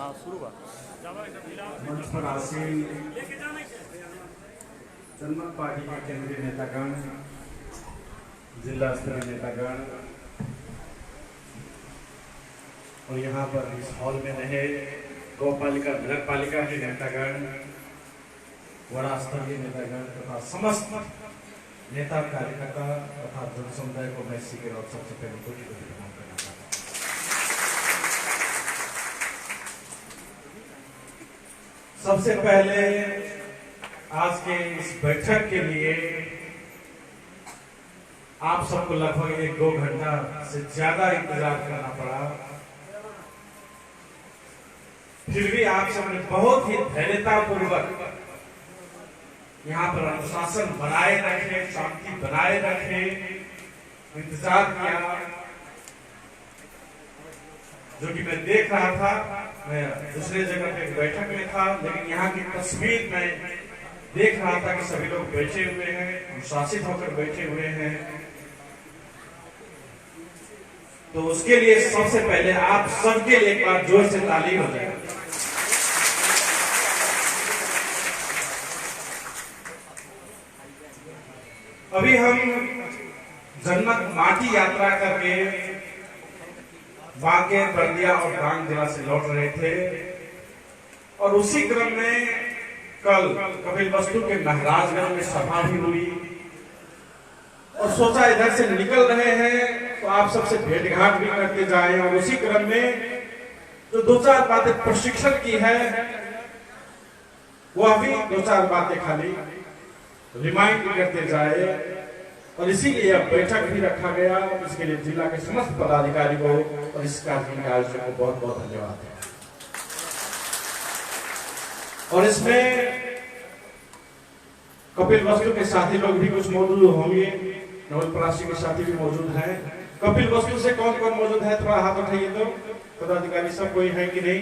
मंच पर आसीन जनमत पार्टी के केंद्रीय नेतागण, जिला स्तरीय नेतागण और यहाँ पर इस हॉल में रहे गौपालिका नगर पालिका के नेतागण, वड़ा स्तरीय नेतागण तथा समस्त नेता कार्यकर्ता तथा जन समुदाय को मैं इसी के बाद सबसे पहले कोटि प्रणाम करना चाहता हूँ। सबसे पहले आज के इस बैठक के लिए आप सबको लगभग 1-2 घंटा से ज्यादा इंतजार करना पड़ा, फिर भी आप सबने बहुत ही धैर्यता पूर्वक यहाँ पर अनुशासन बनाए रखे, शांति बनाए रखे, इंतजार किया। जो कि मैं देख रहा था, मैं दूसरे जगह पे बैठक में था, लेकिन यहाँ की तस्वीर में देख रहा था कि सभी लोग बैठे हुए हैं, अनुशासित होकर बैठे हुए हैं। तो उसके लिए सबसे पहले आप सबके लिए एक बार जोर से ताली हो जाए। अभी हम जनमत माटी यात्रा करके बांके, बर्दिया और डांग जिला से लौट रहे थे और उसी क्रम में कल कपिलवस्तु के महाराजगंज में सभा भी हुई और सोचा इधर से निकल रहे हैं तो आप सबसे भेंट घाट भी करके जाएं और उसी क्रम में जो 2-4 बातें प्रशिक्षण की है वह भी 2-4 बातें खाली रिमाइंड करते जाए और इसीलिए अब बैठक भी रखा गया। इसके लिए जिला के समस्त पदाधिकारी को और इस कार्यक्रम के आयोजक को बहुत बहुत धन्यवाद है। और इसमें कपिलवस्तु के साथी लोग भी कुछ मौजूद होंगे, नवलपरासी के साथी भी मौजूद हैं। कपिलवस्तु से कौन कौन मौजूद है, थोड़ा हाथ उठाइए तो पदाधिकारी सब कोई है कि नहीं?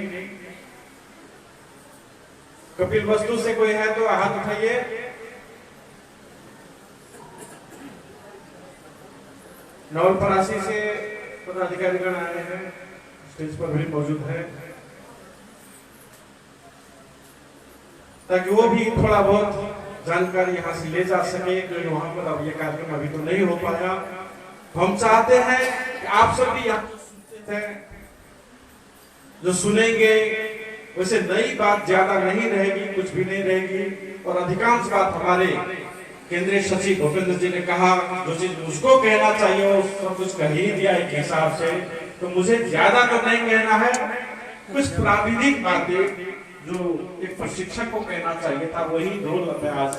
कपिलवस्तु से कोई है तो हाथ उठाइए। नवलपरासी से पदाधिकारीगण आए हैं, स्टेज पर भी मौजूद है, ताकि वो भी थोड़ा बहुत जानकारी यहाँ से ले जा सके, क्योंकि वहां पर अब ये कार्यक्रम अभी तो नहीं हो पाया। हम चाहते हैं कि आप सब भी यहाँ जो सुनेंगे वैसे नई बात ज्यादा नहीं रहेगी, कुछ भी नहीं रहेगी और अधिकांश बात हमारे केंद्रीय सचिव भूपेंद्र जी ने कहा, जो चीज मुझको कहना चाहिए वो सब कुछ कह ही दिया एक हिसाब से, तो मुझे ज्यादा तो नहीं कहना है। कुछ प्राविधिक बातें जो एक प्रशिक्षक को कहना चाहिए था वही दो मैं आज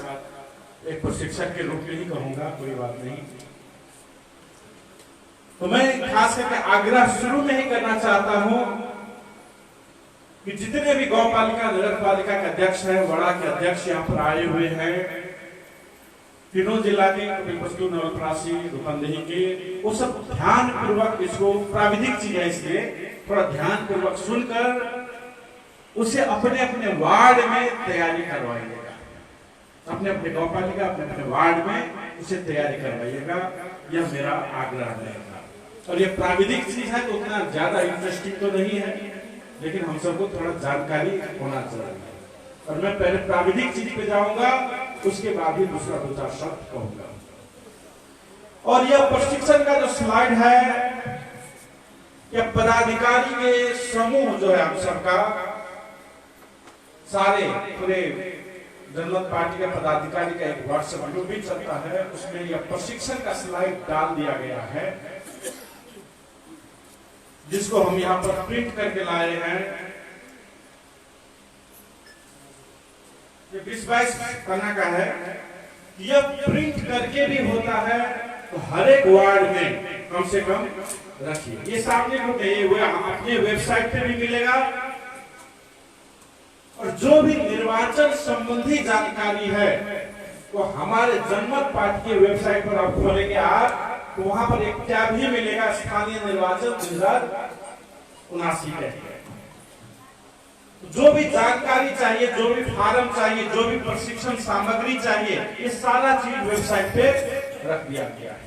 एक प्रशिक्षक के रूप में ही कहूंगा, कोई बात नहीं। तो मैं खास करके आग्रह शुरू में ही करना चाहता हूं कि जितने भी गौ पालिका, नगर पालिका के अध्यक्ष हैं, वड़ा के अध्यक्ष यहाँ पर आए हुए हैं, तीनों जिला के, कपिलवस्तु, नवलपरासी, रूपंदेही के, वो सब ध्यान पूर्वक इसको प्राविधिक चीज है इसलिए थोड़ा ध्यान पूर्वक सुनकर उसे अपने अपने वार्ड में तैयारी करवाइएगा। अपने अपने गौ पालिका, अपने अपने वार्ड में उसे तैयारी करवाइएगा, यह मेरा आग्रह रहेगा। और ये प्राविधिक चीज है तो उतना ज्यादा इंटरेस्टिंग तो नहीं है, लेकिन हम सबको थोड़ा जानकारी होना चाहिए। और मैं पहले प्राविधिक चीज पे जाऊंगा, उसके बाद ही दूसरा 2-4 शब्द कहूंगा। और यह प्रशिक्षण का जो स्लाइड है, यह पदाधिकारी के समूह जो है हम सबका, सारे पूरे जनमत पार्टी के पदाधिकारी का एक व्हाट्सएप ग्रुप भी चलता है, उसमें यह प्रशिक्षण का स्लाइड डाल दिया गया है, जिसको हम यहाँ पर प्रिंट करके लाए हैं। 20-22 पन्ना का है, यह प्रिंट करके भी होता है तो हर एक वार्ड में कम से कम रखिए। ये सामने को अपने वेबसाइट पे भी मिलेगा और जो भी निर्वाचन संबंधी जानकारी है वो हमारे जनमत पार्टी के वेबसाइट पर आप खोलेंगे आप तो वहां पर एक टैब भी मिलेगा, स्थानीय निर्वाचन 2079 है। जो भी जानकारी चाहिए, जो भी फार्म चाहिए, जो भी प्रशिक्षण सामग्री चाहिए, ये सारा चीज वेबसाइट पे रख दिया गया है।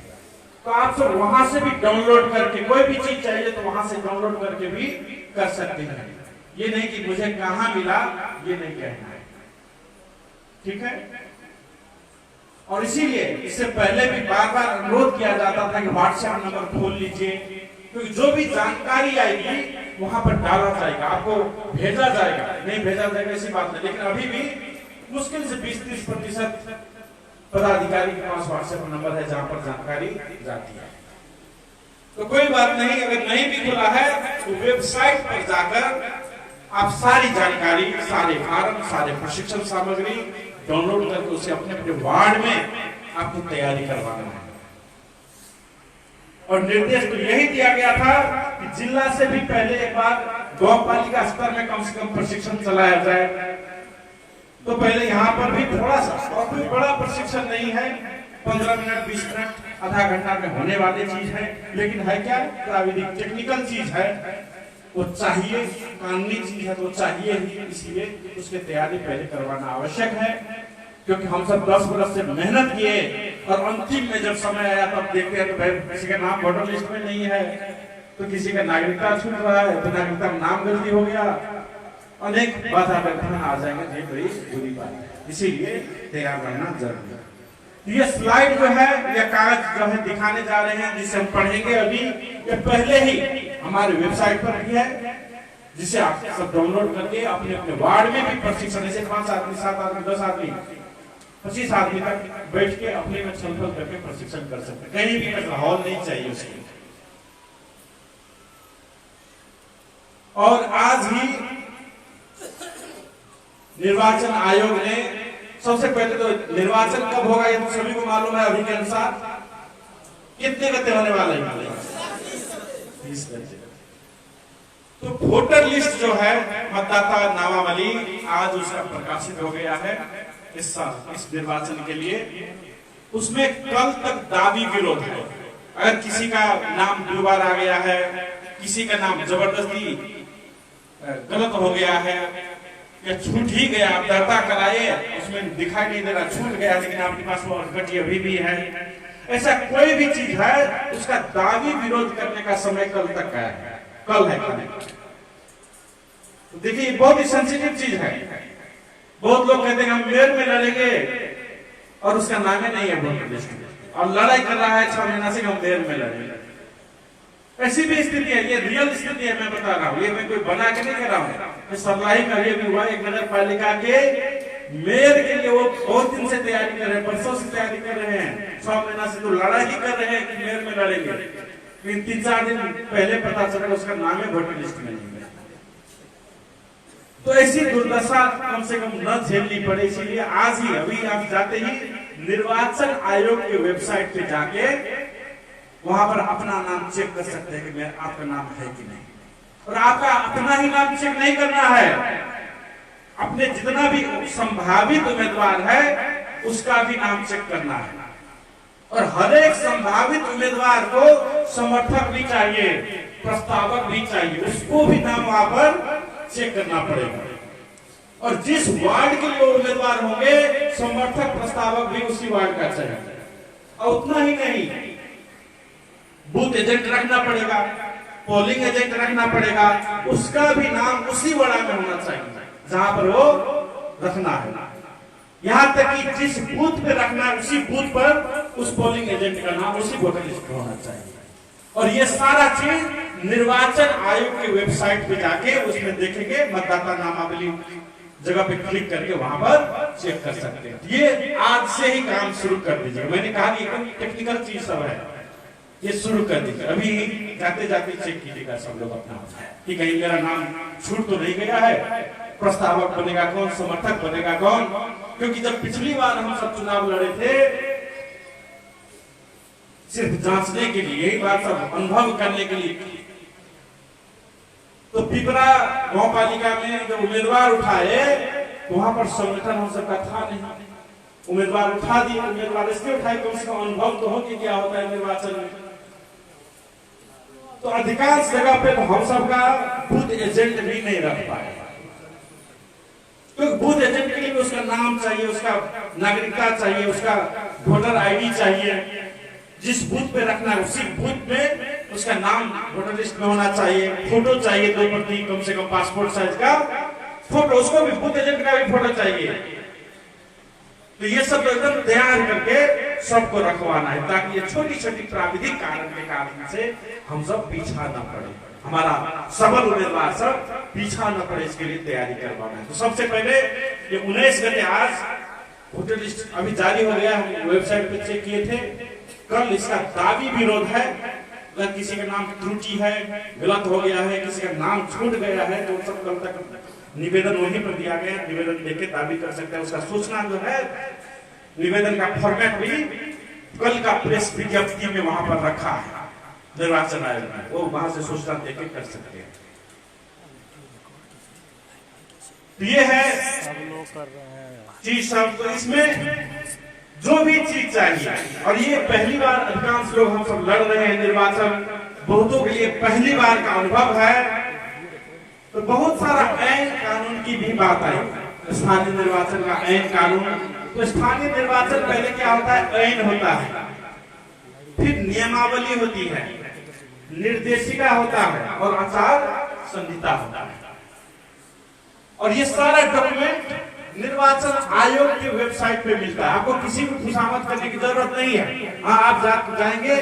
तो आप सब वहां से भी डाउनलोड करके, कोई भी चीज चाहिए तो वहां से डाउनलोड करके भी कर सकते हैं। ये नहीं कि मुझे कहां मिला, ये नहीं कहना है, ठीक है। और इसीलिए इससे पहले भी बार बार अनुरोध किया जाता था कि व्हाट्सएप नंबर खोल लीजिए, क्योंकि जो भी जानकारी आएगी वहां पर डाला जाएगा, आपको भेजा जाएगा, नहीं भेजा जाएगा ऐसी बात नहीं। लेकिन अभी भी मुश्किल से 20-30% पदाधिकारी के पास व्हाट्सएप नंबर है जहां पर जानकारी जाती है। तो कोई बात नहीं, अगर नहीं भी खुला है तो वेबसाइट पर जाकर आप सारी जानकारी, सारे फॉर्म, सारे प्रशिक्षण सामग्री डाउनलोड करके उसे अपने अपने वार्ड में आपको तैयारी करवाना है। और निर्देश तो यही दिया गया था कि जिला से भी पहले एक बार गौ पालिका स्तर में कम से कम प्रशिक्षण चलाया जाए। तो पहले यहाँ पर भी थोड़ा सा, और कोई बड़ा प्रशिक्षण नहीं है, 15 मिनट 20 मिनट आधा घंटा में होने वाली चीज है, लेकिन है क्या, प्राविधिक टेक्निकल चीज है, वो चाहिए, कानूनी चीज है तो चाहिए ही, इसलिए उसकी तैयारी पहले करवाना आवश्यक है। क्योंकि हम सब 10 बरस से मेहनत किए और अंतिम में जब समय आया तब देखते हैं तो भाई किसी का नाम वोटर लिस्ट में नहीं है, तो किसी का नागरिकता छूट रहा है, तो नागरिकता में नाम गलती हो गया, अनेक बाधा व्यवधान आ जाएंगे, ये बड़ी बुरी बात है। इसीलिए तैयार रहना जरूरी है। ये स्लाइड जो है, ये कागज जो है दिखाने जा रहे हैं, जिसे हम पढ़ेंगे अभी, ये पहले ही हमारे वेबसाइट पर भी है, जिसे आप सब डाउनलोड करके अपने अपने वार्ड में भी प्रशिक्षण, जैसे 5 आदमी 7 आदमी 10 आदमी 25 आदमी तक बैठ के अपने में छलफल करके प्रशिक्षण कर सकते, कहीं भी माहौल नहीं चाहिए उसके। और आज ही निर्वाचन आयोग ने, सबसे पहले तो निर्वाचन कब होगा ये तो सभी को मालूम है, अभी के अनुसार कितने गते होने वाले हैं, 20 गते। तो वोटर लिस्ट जो है, मतदाता नामावली, आज उसका प्रकाशित हो गया है इस साल, इस निर्वाचन के लिए। उसमें कल तक दावी विरोध है। अगर किसी का नाम 2 बार आ गया है, किसी का नाम जबरदस्ती गलत हो गया है या छूट ही गया, आप दर्ता कराए, उसमें दिखाई नहीं दे रहा, छूट गया, लेकिन आपके पास वो अटकटी अभी भी है, ऐसा कोई भी चीज है, उसका दावी विरोध करने का समय कल तक है, कल है कल। तो देखिए बहुत ही सेंसिटिव चीज है। बहुत लोग कहते हैं हम मेयर में लड़ेंगे और उसका नाम ही नहीं है वोटर लिस्ट में, और लड़ाई कर रहा है 6 महीना से हम मेयर में लड़ेंगे। ऐसी भी स्थिति है, ये रियल स्थिति है, मैं बता रहा हूँ, ये मैं कोई बना के नहीं कह रहा हूँ। सरलाही का ये भी हुआ, एक नगर पालिका के मेयर के लिए वो बहुत दिन से तैयारी कर रहे हैं, बरसों से तैयारी कर रहे हैं, 6 महीना से तो लड़ाई ही कर रहे हैं कि मेयर में लड़ेंगे, लेकिन 3-4 दिन पहले पता चला उसका नाम है वोटर लिस्ट में नहीं है। तो ऐसी दुर्दशा कम से कम न झेलनी पड़े, इसीलिए आज ही अभी आप जाते ही निर्वाचन आयोग की वेबसाइट पे जाके वहां पर अपना नाम चेक कर सकते हैं कि मैं आपका नाम है कि नहीं। और आपका अपना ही नाम चेक नहीं करना है, अपने जितना भी संभावित उम्मीदवार है उसका भी नाम चेक करना है। और हर एक संभावित उम्मीदवार को समर्थक भी चाहिए, प्रस्तावक भी चाहिए, उसको भी नाम वहां पर चेक करना पड़ेगा। और जिस वार्ड के लिए उम्मीदवार होंगे, समर्थक प्रस्तावक भी उसी वार्ड का चाहिए। और उतना ही नहीं, बूथ एजेंट रखना पड़ेगा, पोलिंग एजेंट रखना पड़ेगा, उसका भी नाम उसी वार्ड में होना चाहिए जहां पर वो रखना है। यहां तक कि जिस बूथ पे रखना है उसी बूथ पर उस पोलिंग एजेंट का नाम उसी वोटर लिस्ट में होना चाहिए। और ये सारा चीज निर्वाचन आयोग की वेबसाइट पे जाके उसमें देखेंगे, मतदाता नामावली जगह पे क्लिक करके वहां पर चेक कर सकते हैं। ये आज से ही काम शुरू कर दीजिए। मैंने कहा कि एकदम टेक्निकल चीज सब है, ये शुरू कर दीजिए। अभी जाते जाते चेक कीजिएगा सब लोग अपना कि कहीं मेरा नाम छूट तो नहीं गया है, प्रस्तावक बनेगा कौन, समर्थक बनेगा कौन। क्योंकि जब पिछली बार हम सब चुनाव लड़े थे सिर्फ जांचने के लिए, यही बात सब अनुभव करने के लिए, तो पिपरा गांव पालिका में जब उम्मीदवार उठाए तो वहां पर संगठन हम सबका था नहीं, उम्मीदवार उठा दिए, उम्मीदवार इसलिए उठाए कम से कम अनुभव तो हो कि क्या होता है निर्वाचन में। तो अधिकांश जगह पे तो हम सबका बूथ एजेंट भी नहीं रख पाए, क्योंकि बूथ एजेंट के लिए उसका नाम चाहिए, उसका नागरिकता चाहिए, उसका वोटर आईडी चाहिए, जिस बूथ पे रखना है उसी बूथ में उसका नाम वोटर लिस्ट में होना चाहिए, फोटो चाहिए 2 प्रति कम से कम पासपोर्ट साइज का फोटो, उसको भी बूथ एजेंट का भी फोटो चाहिए। तो ये सब एकदम तैयार करके सबको रखवाना है, ताकि ये छोटी छोटी प्राविधिक कारण के कारण से हम सब पीछा न पड़े, हमारा सबल उम्मीदवार सब पीछा न पड़े, इसके लिए तैयारी करवाना है। तो सबसे पहले ये 19 गते आज वोटर लिस्ट अभी जारी हो गया, हम वेबसाइट पे चेक किए थे। कल इसका दावी विरोध है, अगर किसी का नाम त्रुटि है, गलत हो गया है, किसी का नाम छूट गया है, तो सब कल तक निवेदन वहीं पर दिया गया, निवेदन देके दावी कर सकते हैं। उसका सूचना जो है निवेदन का फॉर्मेट भी कल का प्रेस विज्ञप्ति में वहां पर रखा है निर्वाचन आयोग ने, वो वहां से सूचना देके कर सकते हैं। तो ये है चीज सब, तो इसमें जो भी चीज चाहिए, और ये पहली बार अधिकांश लोग हम सब लड़ रहे हैं निर्वाचन, बहुतों के लिए पहली बार का अनुभव है। तो बहुत सारा ऐन कानून की भी बात आई, स्थानीय निर्वाचन का ऐन कानून। तो स्थानीय निर्वाचन पहले क्या होता है, ऐन होता है, फिर नियमावली होती है, निर्देशिका होता है और आचार संहिता होता है। और ये सारा डॉक्यूमेंट निर्वाचन आयोग की वेबसाइट पे मिलता है, आपको किसी को खुशामद करने की जरूरत नहीं है। हाँ, आप जाएंगे